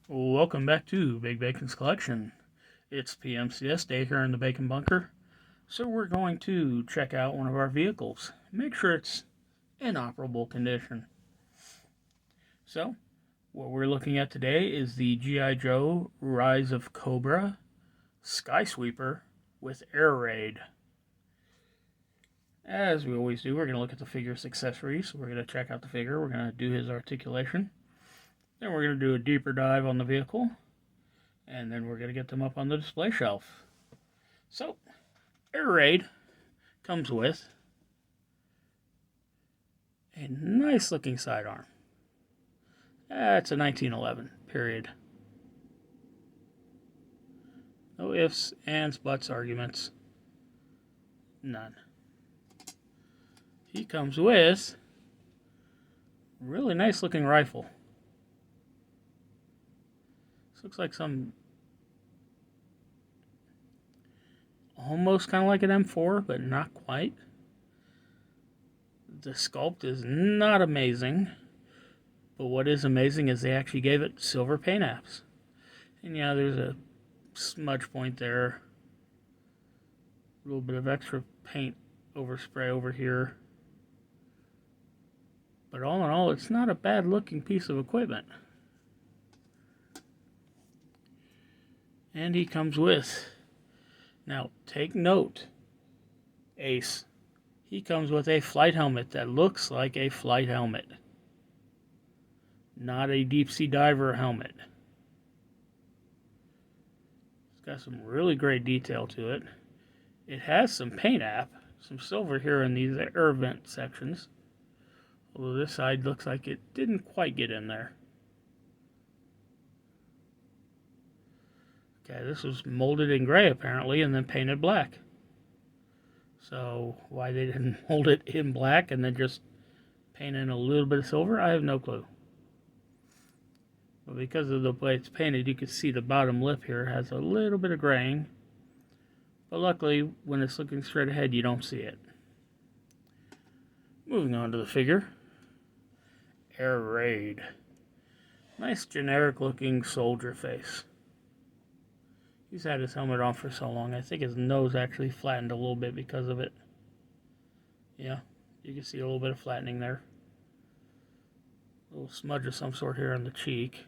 Welcome back to Big Bacon's Collection. It's PMCS day here in the Bacon Bunker, so we're going to check out one of our vehicles. Make sure it's in operable condition. So, what we're looking at today is the G.I. Joe Rise of Cobra Skysweeper with air raid. As we always do, we're going to look at the figure's accessories. We're going to check out the figure, we're going to do his articulation, then we're going to do a deeper dive on the vehicle, and then we're going to get them up on the display shelf. So, air raid comes with a nice looking sidearm. That's a 1911, period. No ifs, ands, buts, arguments. None. He comes with a really nice looking rifle. This looks like some almost kind of like an M4, but not quite. The sculpt is not amazing, but what is amazing is they actually gave it silver paint apps. And yeah, there's a smudge point there. A little bit of extra paint overspray over here. But all in all, it's not a bad looking piece of equipment. And he comes with, now take note, Ace, he comes with a flight helmet that looks like a flight helmet, not a deep sea diver helmet. It's got some really great detail to it. It has some paint app, some silver here in these air vent sections, although this side looks like it didn't quite get in there. Okay, this was molded in gray apparently and then painted black. So why they didn't mold it in black and then just paint in a little bit of silver, I have no clue. But because of the way it's painted, you can see the bottom lip here has a little bit of graying. But luckily, when it's looking straight ahead, you don't see it. Moving on to the figure. Air Raid. Nice generic looking soldier face. He's had his helmet on for so long, I think his nose actually flattened a little bit because of it. Yeah, you can see a little bit of flattening there. A little smudge of some sort here on the cheek.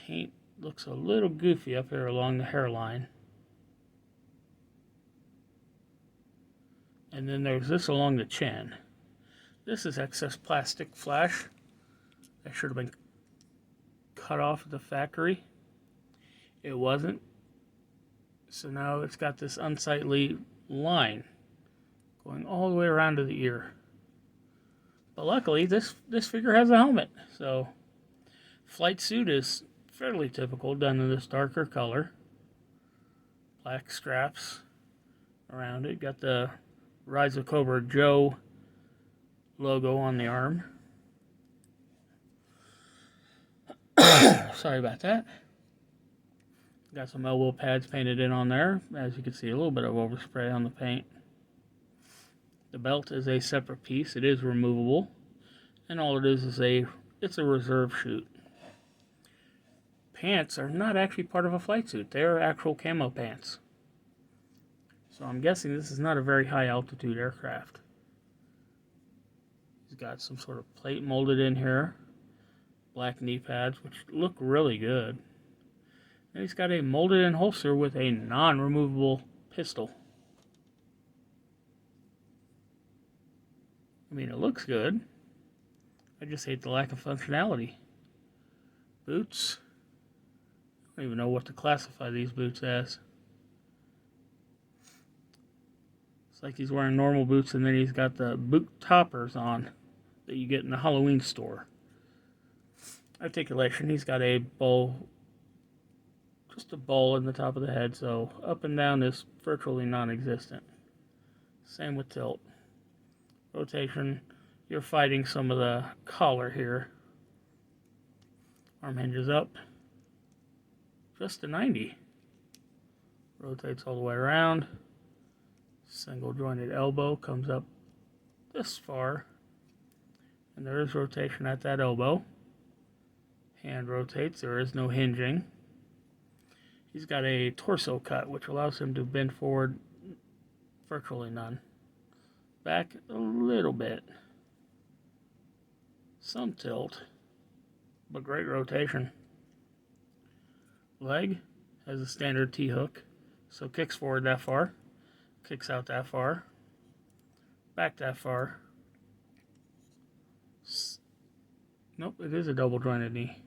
Paint looks a little goofy up here along the hairline. And then there's this along the chin. This is excess plastic flash that should have been cut off at the factory. It wasn't. So now it's got this unsightly line going all the way around to the ear. But luckily, this figure has a helmet. So flight suit is fairly typical, done in this darker color. Black straps around it. Got the Rise of Cobra Joe logo on the arm. Sorry about that. Got some elbow pads painted in on there. As you can see, a little bit of overspray on the paint. The belt is a separate piece. It is removable. And all it is it's a reserve chute. Pants are not actually part of a flight suit. They are actual camo pants. So I'm guessing this is not a very high altitude aircraft. He's got some sort of plate molded in here. Black knee pads, which look really good. And he's got a molded in holster with a non-removable pistol. I mean, it looks good. I just hate the lack of functionality. Boots. I don't even know what to classify these boots as. It's like he's wearing normal boots and then he's got the boot toppers on that you get in the Halloween store. Articulation, he's got a bowl, just a bowl in the top of the head, so up and down is virtually non-existent. Same with tilt. Rotation, you're fighting some of the collar here. Arm hinges up, just a 90. Rotates all the way around. Single jointed elbow comes up this far, and there is rotation at that elbow. Hand rotates, there is no hinging. He's got a torso cut, which allows him to bend forward virtually none. Back a little bit. Some tilt, but great rotation. Leg has a standard T-hook, so kicks forward that far, kicks out that far, back that far. Nope, it is a double jointed knee.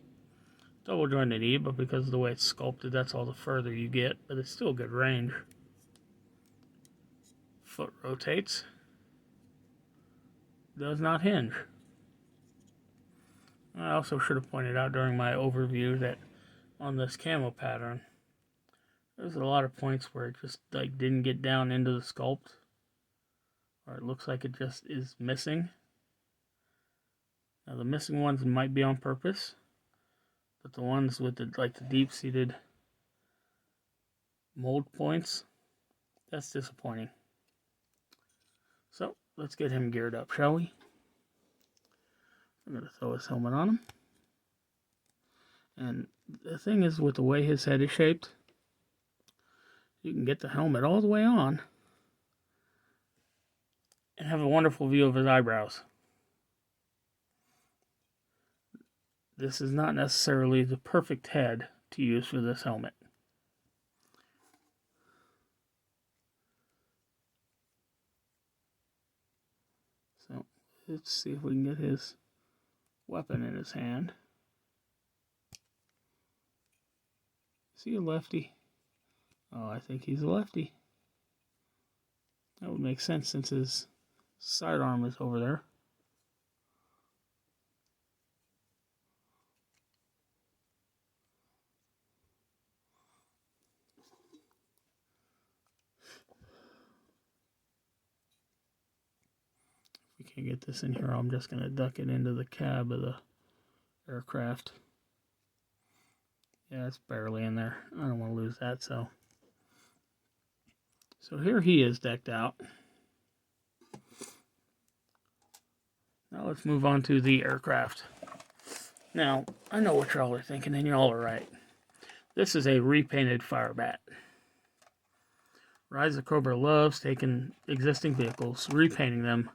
Double jointed knee, but because of the way it's sculpted, that's all the further you get, but it's still good range. Foot rotates. Does not hinge. I also should have pointed out during my overview that on this camo pattern, there's a lot of points where it just like didn't get down into the sculpt, or it looks like it just is missing. Now the missing ones might be on purpose, but the ones with the deep-seated mold points, that's disappointing. So let's get him geared up, shall we? I'm going to throw his helmet on him. And the thing is, with the way his head is shaped, you can get the helmet all the way on and have a wonderful view of his eyebrows. This is not necessarily the perfect head to use for this helmet. So let's see if we can get his weapon in his hand. Is he a lefty? Oh, I think he's a lefty. That would make sense since his sidearm is over there. If we can't get this in here, I'm just going to duck it into the cab of the aircraft. Yeah, it's barely in there. I don't want to lose that, so here he is decked out. Now let's move on to the aircraft. Now, I know what y'all are thinking, and y'all are right. This is a repainted Firebat. Rise of Cobra loves taking existing vehicles, repainting them,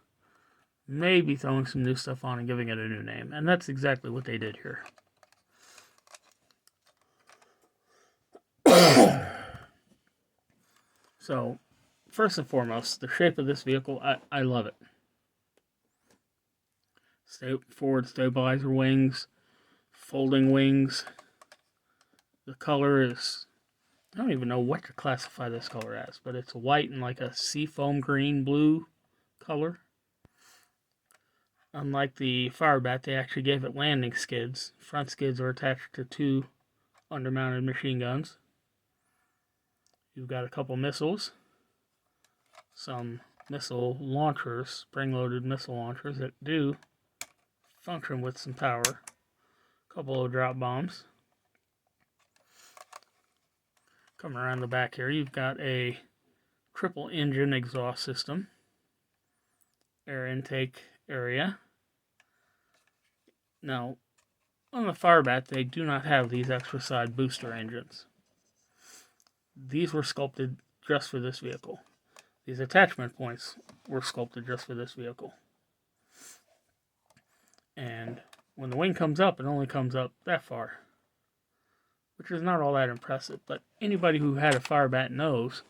maybe throwing some new stuff on and giving it a new name. And that's exactly what they did here. So, first and foremost, the shape of this vehicle, I love it. Forward stabilizer wings, folding wings. The color is, I don't even know what to classify this color as, but it's white and like a seafoam green blue color. Unlike the Firebat, they actually gave it landing skids. Front skids are attached to two undermounted machine guns. You've got a couple missiles, some missile launchers, spring-loaded missile launchers that do function with some power. A couple of drop bombs. Coming around the back here, you've got a triple engine exhaust system, air intake area. Now, on the Firebat, they do not have these extra side booster engines. These were sculpted just for this vehicle. These attachment points were sculpted just for this vehicle. And when the wing comes up, it only comes up that far, which is not all that impressive. But anybody who had a Firebat knows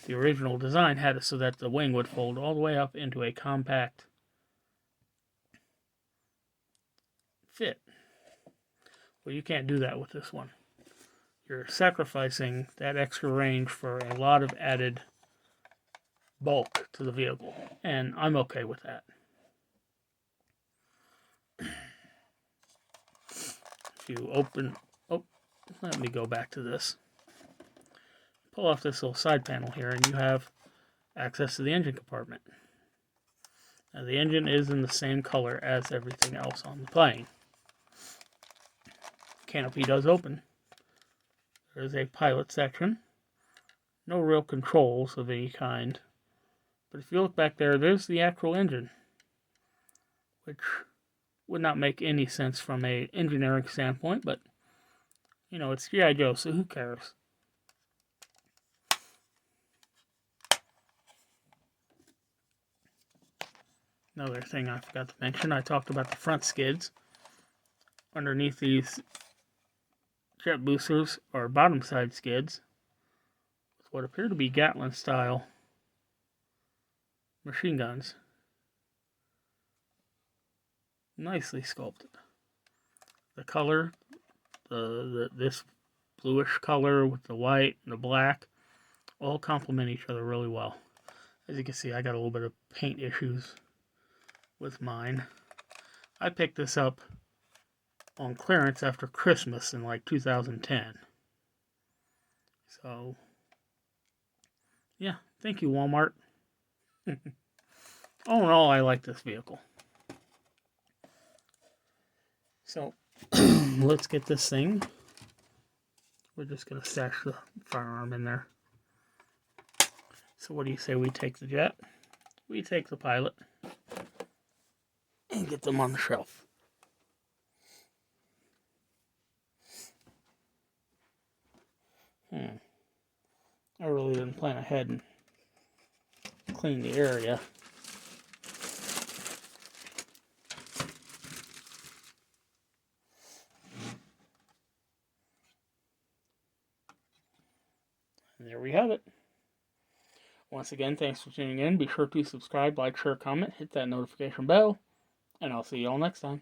the original design had it so that the wing would fold all the way up into a compact fit. Well, you can't do that with this one. You're sacrificing that extra range for a lot of added bulk to the vehicle, and I'm okay with that. If you open, let me go back to this. Pull off this little side panel here, and you have access to the engine compartment. Now, the engine is in the same color as everything else on the plane. Canopy does open. There's a pilot section. No real controls of any kind. But if you look back there, there's the actual engine, which would not make any sense from a engineering standpoint, but you know, it's G.I. Joe, so who cares? Another thing I forgot to mention, I talked about the front skids. Underneath these jet boosters are bottom side skids with what appear to be Gatling style machine guns. Nicely sculpted. The color, this bluish color with the white and the black, all complement each other really well. As you can see, I got a little bit of paint issues with mine. I picked this up on clearance after Christmas in like 2010. So, yeah, thank you, Walmart. All in all, I like this vehicle. So, let's get this thing. We're just going to stash the firearm in there. So what do you say we take the jet? We take the pilot. And get them on the shelf. I really didn't plan ahead and clean the area. And there we have it. Once again, thanks for tuning in. Be sure to subscribe, like, share, comment, hit that notification bell, and I'll see you all next time.